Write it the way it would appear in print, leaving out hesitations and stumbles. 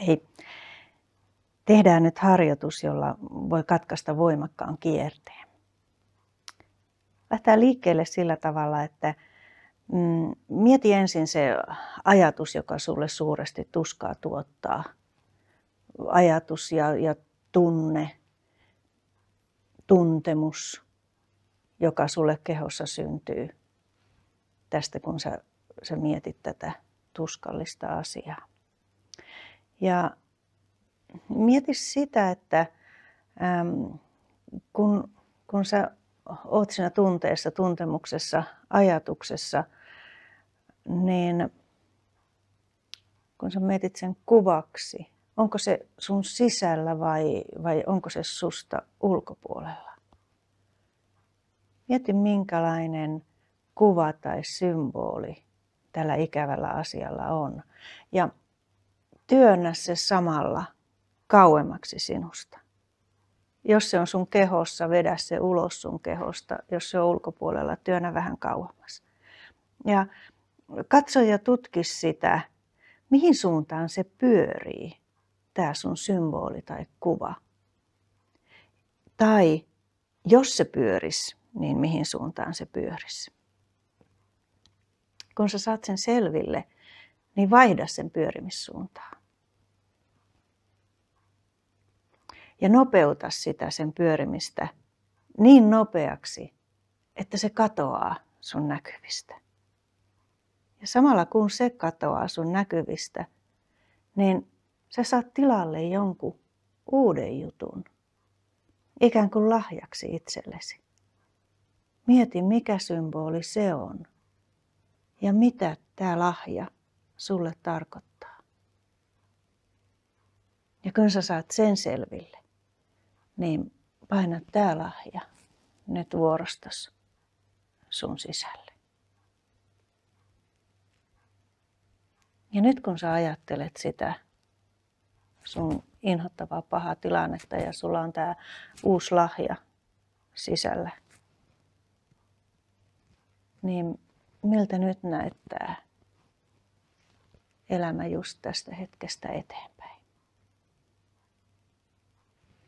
Hei, tehdään nyt harjoitus, jolla voi katkaista voimakkaan kierteen. Lähdetään liikkeelle sillä tavalla, että mieti ensin se ajatus, joka sulle suuresti tuskaa tuottaa. Ajatus ja tuntemus, joka sulle kehossa syntyy tästä, kun sä mietit tätä tuskallista asiaa. Ja mieti sitä, että kun sä oot siinä tunteessa, tuntemuksessa, ajatuksessa, niin kun sä mietit sen kuvaksi, onko se sun sisällä vai onko se susta ulkopuolella? Mieti, minkälainen kuva tai symboli tällä ikävällä asialla on. Ja työnnä se samalla kauemmaksi sinusta. Jos se on sun kehossa, vedä se ulos sun kehosta. Jos se on ulkopuolella, työnnä vähän kauemmas. Ja katso ja tutki sitä, mihin suuntaan se pyörii, tämä sun symboli tai kuva. Tai jos se pyörisi, niin mihin suuntaan se pyörisi. Kun sä saat sen selville, niin vaihda sen pyörimissuuntaa. Ja nopeuta sitä sen pyörimistä niin nopeaksi, että se katoaa sun näkyvistä. Ja samalla kun se katoaa sun näkyvistä, niin sä saat tilalle jonkun uuden jutun, ikään kuin lahjaksi itsellesi. Mieti, mikä symboli se on ja mitä tämä lahja sulle tarkoittaa. Ja kun sä saat sen selville, niin paina tämä lahja nyt vuorostas sun sisälle. Ja nyt kun sä ajattelet sitä sun inhottavaa pahaa tilannetta ja sulla on tämä uusi lahja sisällä, niin miltä nyt näyttää elämä just tästä hetkestä eteenpäin?